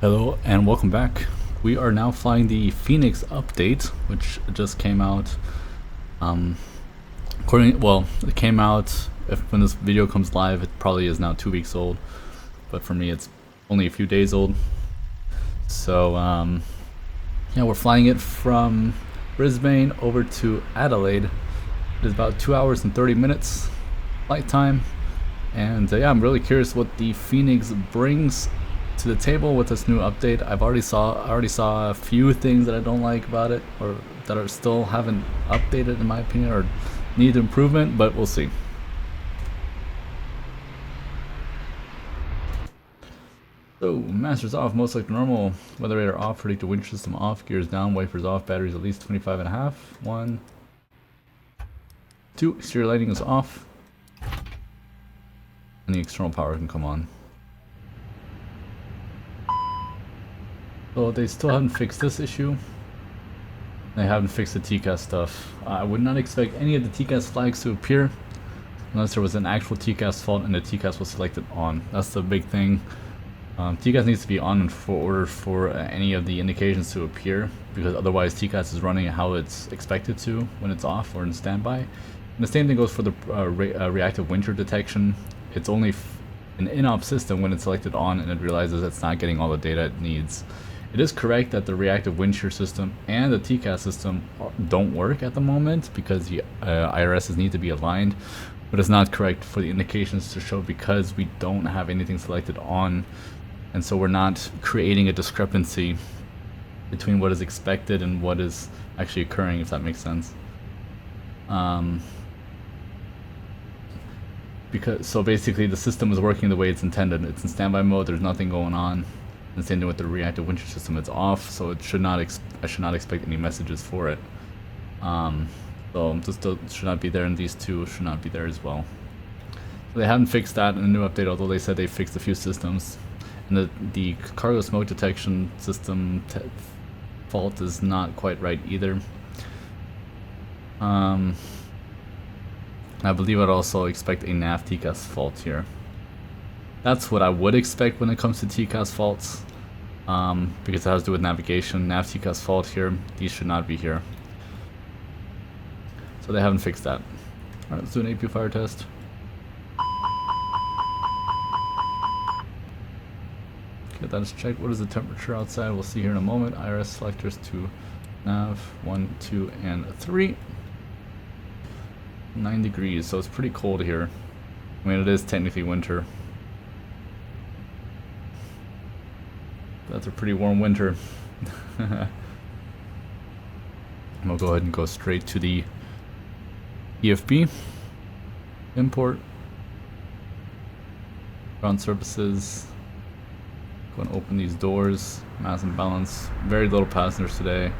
Hello and welcome back. We are now flying the Fenix update, which just came out. It came out. When this video comes live, it probably is now 2 weeks old, but for me, it's only a few days old. So, yeah, we're flying it from Brisbane over to Adelaide. It is about 2 hours and 30 minutes flight time, and yeah, I'm really curious what the Fenix brings to the table with this new update. I already saw a few things that I don't like about it, or that are still haven't updated in my opinion, or need improvement, but we'll see. So, masters off, most like normal. Weather radar off, predictor wind system off, gears down, wipers off, batteries at least 25.5. 1, 2, exterior lighting is off. And the external power can come on. So they still haven't fixed this issue. They haven't fixed the TCAS stuff. I would not expect any of the TCAS flags to appear unless there was an actual TCAS fault and the TCAS was selected on. That's the big thing. TCAS needs to be on in order for any of the indications to appear, because otherwise TCAS is running how it's expected to when it's off or in standby. And the same thing goes for the reactive wind shear detection. It's only an in-op system when it's selected on and it realizes it's not getting all the data it needs. It is correct that the reactive wind shear system and the TCAS system don't work at the moment because the IRSs need to be aligned, but it's not correct for the indications to show because we don't have anything selected on, and so we're not creating a discrepancy between what is expected and what is actually occurring, if that makes sense. So basically the system is working the way it's intended. It's in standby mode, there's nothing going on. And same thing with the reactive wind shear system, it's off, so it should not I should not expect any messages for it. So this should not be there, and these two should not be there as well. So they haven't fixed that in the new update, although they said they fixed a few systems. And the cargo smoke detection system fault is not quite right either. I believe I'd also expect a nav TCAS fault here. That's what I would expect when it comes to TCAS faults, because it has to do with navigation. Nav TCAS fault here, these should not be here. So they haven't fixed that. Alright, let's do an AP fire test. Get that is checked. What is the temperature outside? We'll see here in a moment. IRS selectors to nav 1, 2, and 3. 9 degrees, so it's pretty cold here. I mean, it is technically winter. That's a pretty warm winter. We'll go ahead and go straight to the EFB. Import. Ground services. Go and open these doors. Mass and balance. Very little passengers today.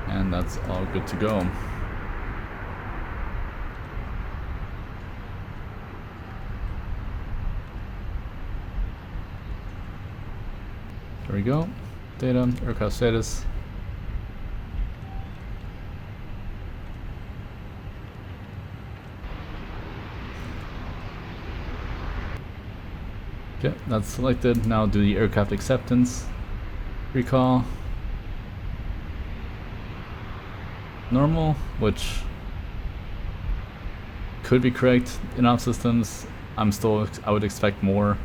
And that's all good to go. There we go. Data, aircraft status. Okay, that's selected. Now do the aircraft acceptance. Recall. Normal, which could be correct. In-op systems, I would expect more.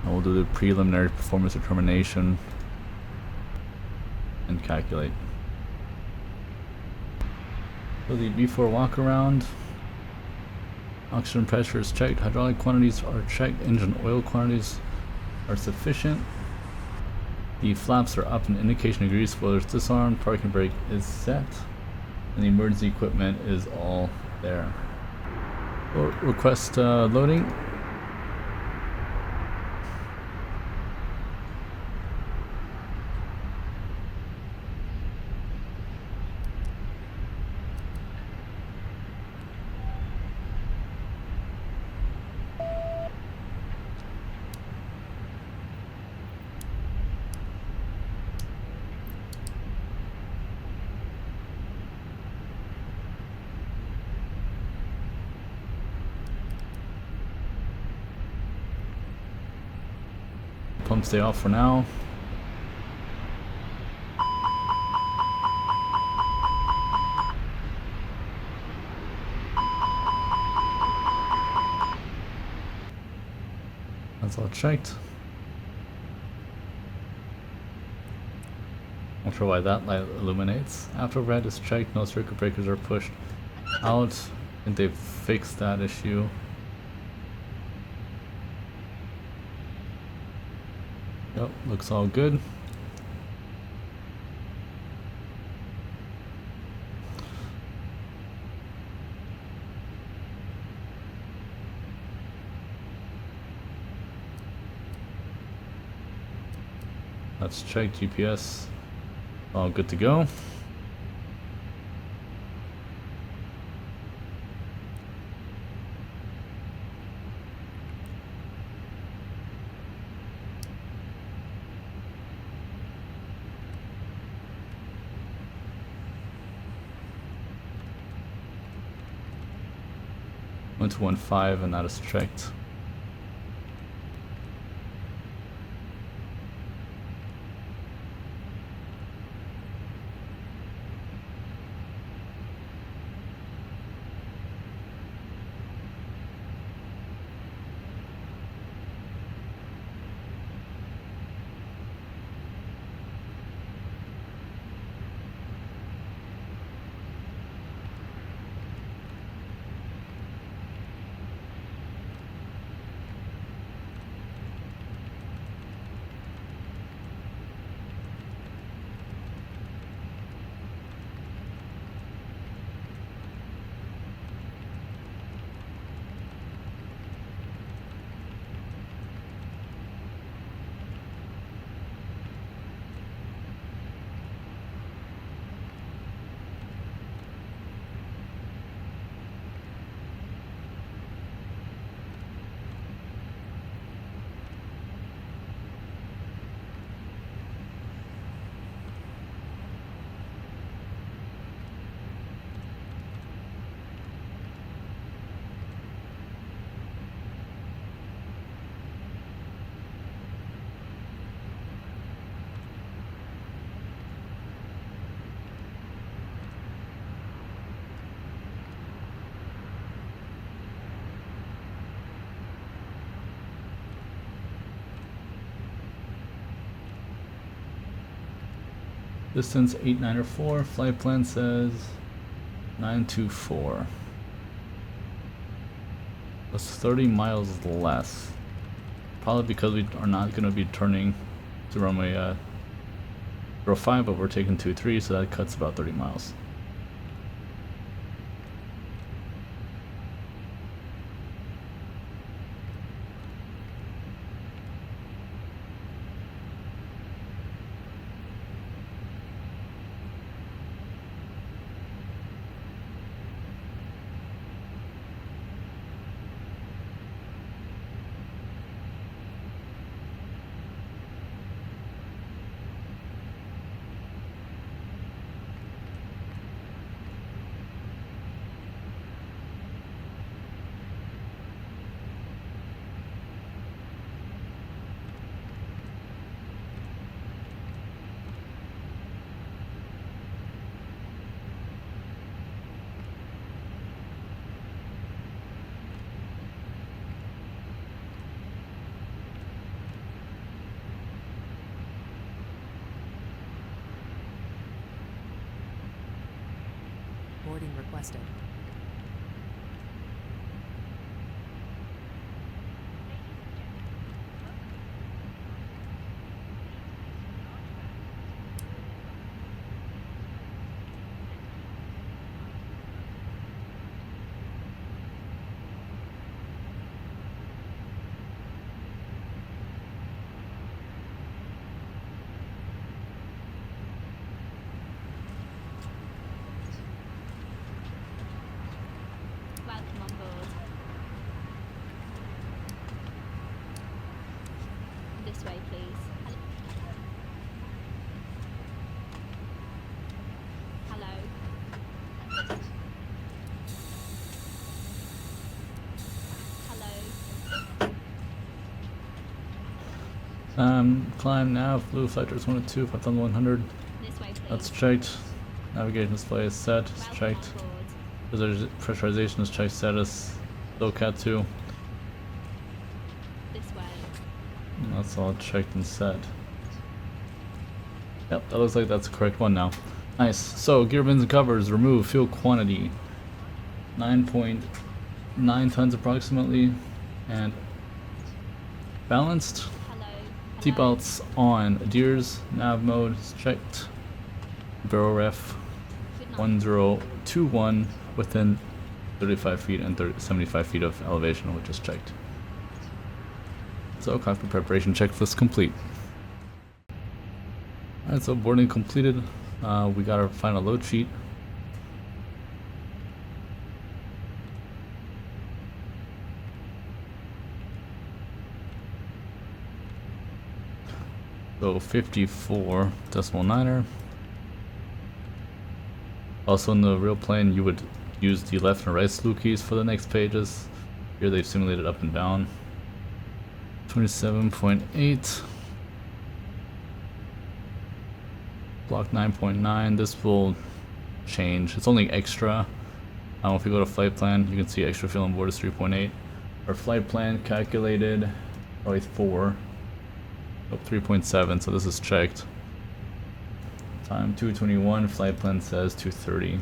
I will do the preliminary performance determination and calculate. So the before walk around, oxygen pressure is checked, hydraulic quantities are checked, engine oil quantities are sufficient. The flaps are up and indication of grease, spoilers disarmed, parking brake is set, and the emergency equipment is all there. Request loading. pump stay off for now. That's all checked. Not sure why that light illuminates. After overhead is checked, no circuit breakers are pushed out. I think they've fixed that issue. Yep, looks all good. Let's check GPS. All good to go. Went to 1.5 and that is checked. Distance 8904, flight plan says 924. That's 30 miles less. Probably because we are not going to be turning to runway 05, but we're taking 23, so that cuts about 30 miles. Boarding requested. Welcome on board. This way, please. Hello. Hello. Climb nav, blue flight directors 1 and 2, 5100. This way, please. That's checked. Navigation display is set, it's Welcome checked. on board. Pressurization is checked status. Low cat 2. This way. And that's all checked and set. Yep, that looks like that's the correct one now. Nice. So gear bins and covers, remove, fuel quantity 9.9 tons approximately, and balanced. Hello. Seatbelts on. Adheres, nav mode is checked. Barrel ref Good night. 1021 within 35 feet and 75 feet of elevation, which is checked. So cockpit preparation checklist complete. Alright, so boarding completed. We got our final load sheet. So 54.9er. Also in the real plane you would use the left and right slew keys for the next pages. Here they've simulated up and down. 27.8. Block 9.9. This will change. It's only extra. If you go to flight plan, you can see extra fuel on board is 3.8. Our flight plan calculated probably 4. 3.7, so this is checked. Time 2:21, flight plan says 2:30. It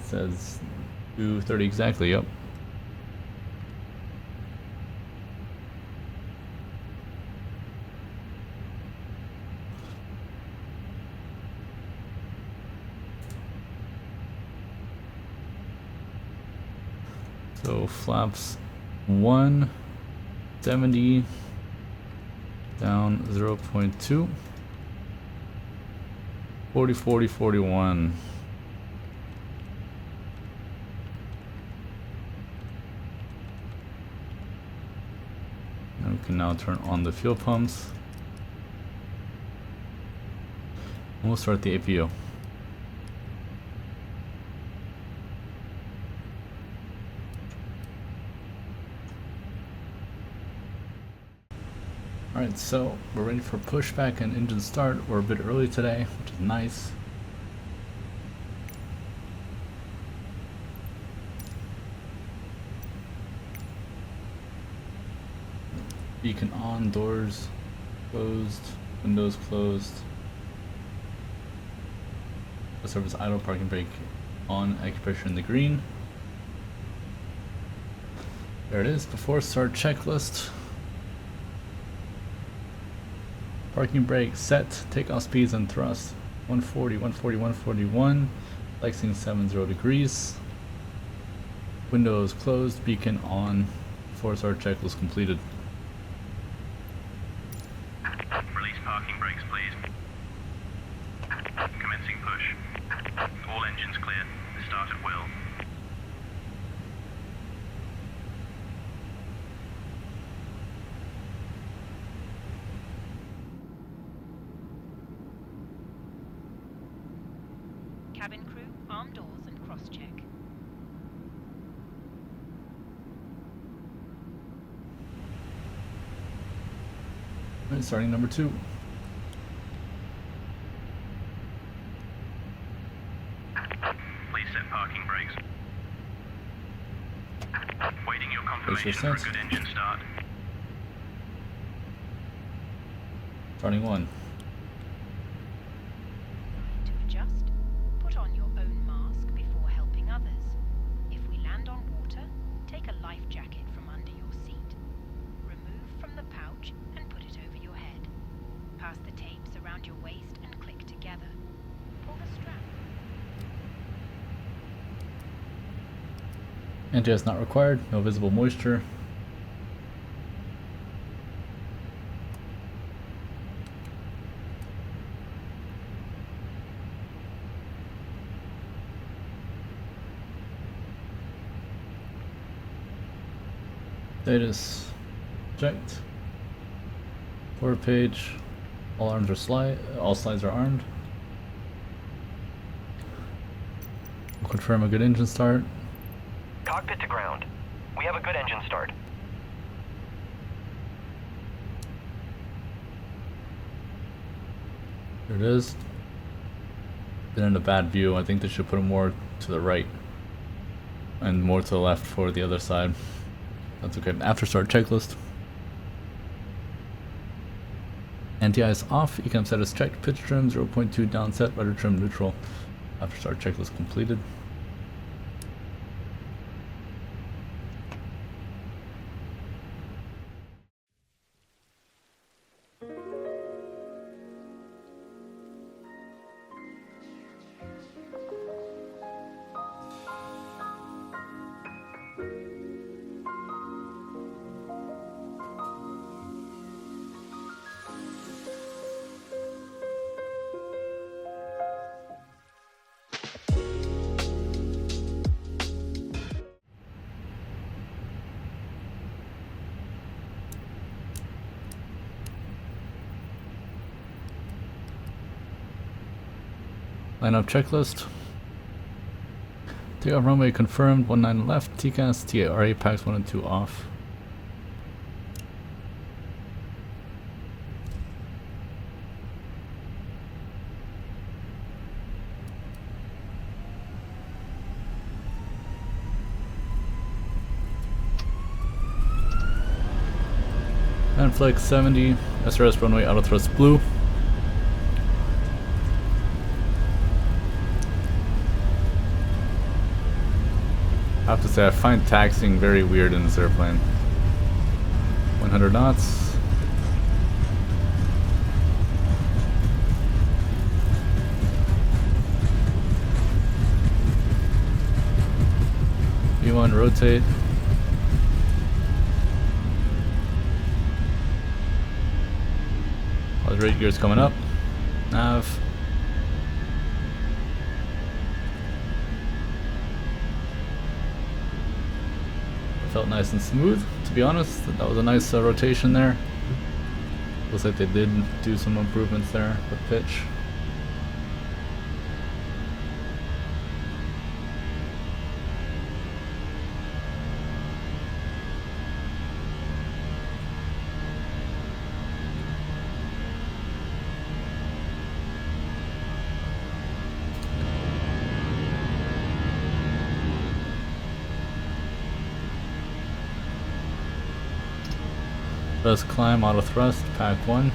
says 2:30 exactly, yep. So flaps 170 down 0.2. 40, 40, 41. And we can now turn on the fuel pumps. And we'll start the APO. Alright, so we're ready for pushback and engine start. We're a bit early today, which is nice. Beacon on, doors closed, windows closed. Service idle, parking brake on, acupressure in the green. There it is, before start checklist. Parking brake set, takeoff speeds and thrust 140, 140, 141, flexing 70 degrees. Windows closed, beacon on, before start checklist completed. Release parking brakes, please. Commencing push. All engines clear. Start at will. Cabin crew, arm doors and cross-check. Alright, starting number 2. Please set parking brakes. Waiting your Brakes are confirmation for a set. good engine start. Starting 1. To adjust, put on your own mask before helping others. If we land on water, take a life jacket from under your seat. Remove from the pouch and put it over your head. Pass the tapes around your waist and click together. Pull the strap. Anti-ice not required, no visible moisture. Status checked. Forward page. All arms are all slides are armed. We'll confirm a good engine start. Cockpit to ground. We have a good engine start. There it is. Been in a bad view. I think they should put it more to the right and more to the left for the other side. That's okay. After start checklist. Anti-ice off, ecam status checked, pitch trim 0.2 down set, rudder trim neutral. After start checklist completed. Lineup checklist. Takeoff runway confirmed, 19 left, TCAS, TARA packs 1 and 2 off. And flex 70, SRS runway auto thrust blue. I have to say, I find taxiing very weird in this airplane. 100 knots. V1 rotate. All the rate gears coming up. Nav. Felt nice and smooth, to be honest. That was a nice rotation there. Looks like they did do some improvements there with pitch. Thrust climb, auto thrust, pack 1.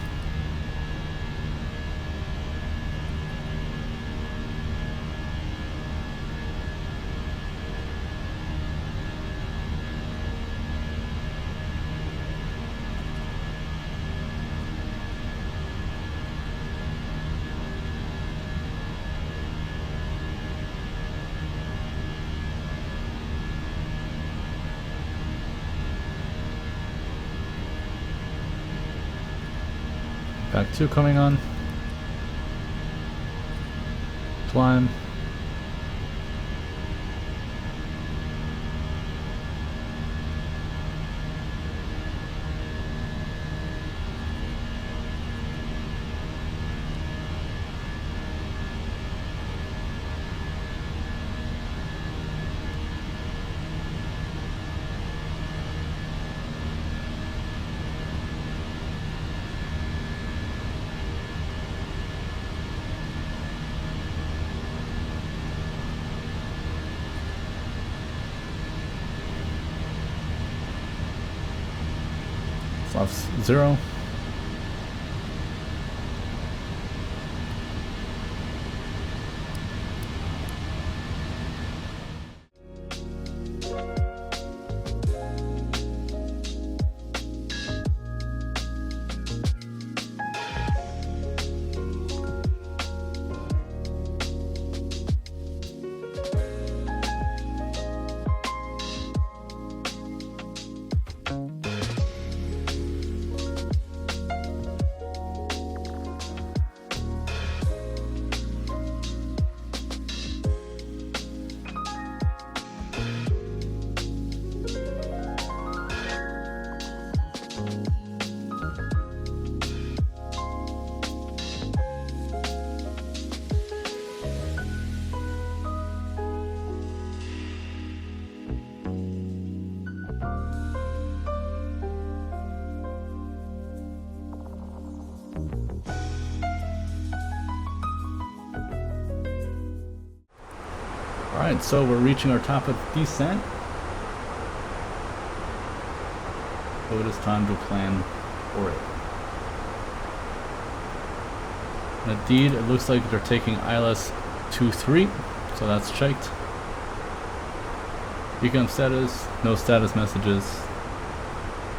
Pack 2 coming on. Climb. Flaps 0. Alright, so we're reaching our top of descent. So it is time to plan for it. And indeed, it looks like they're taking ILS 23, so that's checked. Beacon status, no status messages.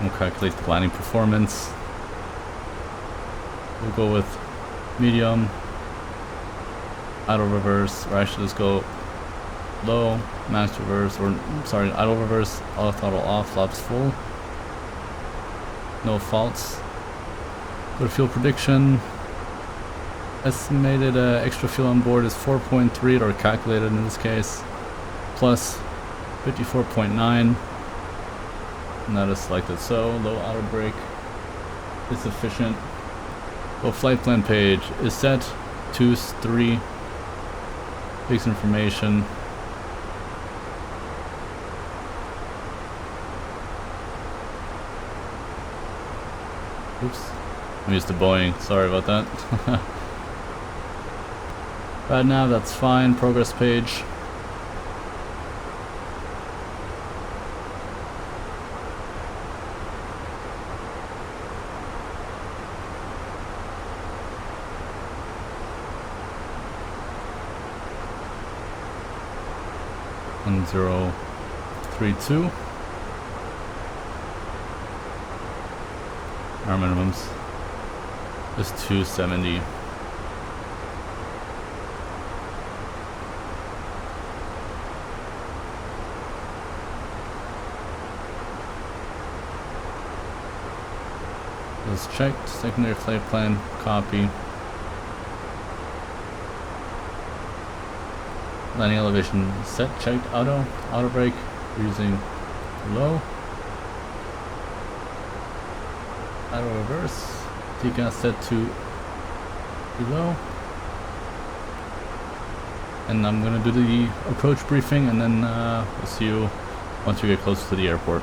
We'll calculate the landing performance. We'll go with medium, idle reverse, or actually let's go low, max reverse, or sorry, idle reverse, auto throttle off, flaps full. No faults. Go to fuel prediction. Estimated extra fuel on board is 4.3, or calculated in this case, plus 54.9. And that is selected. So low auto brake is sufficient. So flight plan page is set. 2-3. Fix information. Oops. I'm used to Boeing. Sorry about that. Right now, that's fine. Progress page. And 032. Our minimums is 270. Let's check secondary flight plan, copy. Landing elevation set, checked, auto brake, using low. Auto reverse, TCAS set to below. And I'm gonna do the approach briefing, and then we'll see you once we get closer to the airport.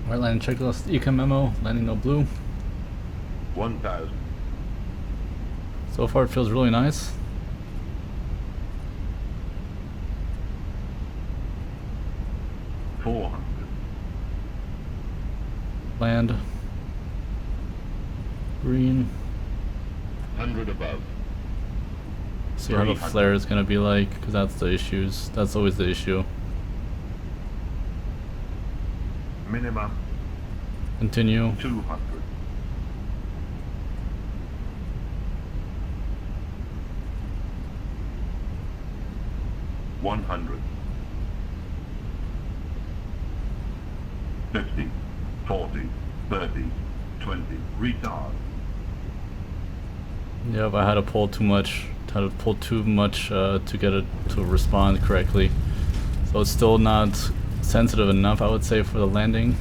Alright, landing checklist, Eco memo, landing no blue. 1,000. So far it feels really nice. $400. Land. Green. 100 above. See how the 300. flare is gonna be like, because that's the issues. That's always the issue. Minimum Continue. 200. $100. 50, 40, 30, 20. Retard. Yeah, if I had to pull too much, to get it to respond correctly. So it's still not sensitive enough, I would say, for the landing.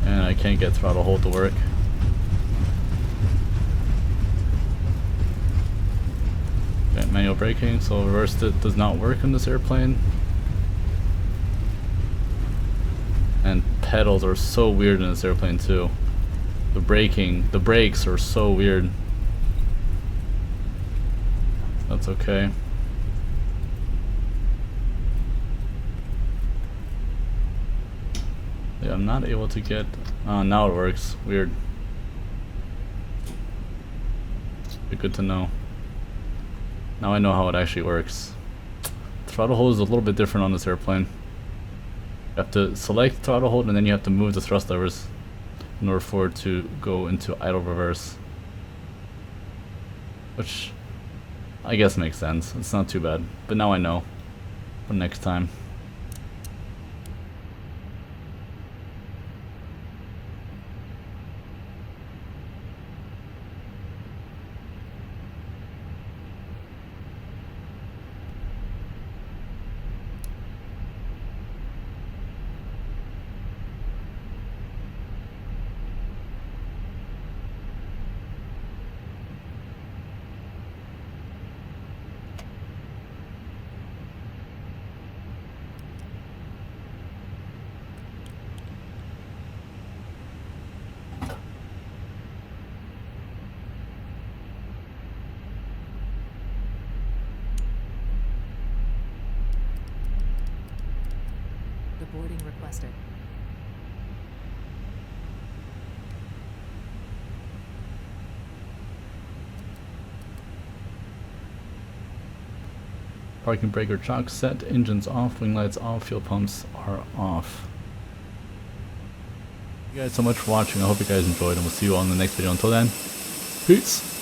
And I can't get throttle hold to work. Okay, manual braking, so reverse does not work in this airplane. And pedals are so weird in this airplane too. The brakes are so weird. That's okay. Yeah, I'm not able to get Now it works. Weird. Be good to know. Now I know how it actually works. Throttle hold is a little bit different on this airplane. You have to select throttle hold and then you have to move the thrust levers in order for it to go into idle reverse. Which I guess makes sense. It's not too bad. But now I know for next time. Boarding requested. Parking brake or chock set, engines off, wing lights off, fuel pumps are off. Thank you guys so much for watching. I hope you guys enjoyed and we'll see you all in the next video. Until then, peace!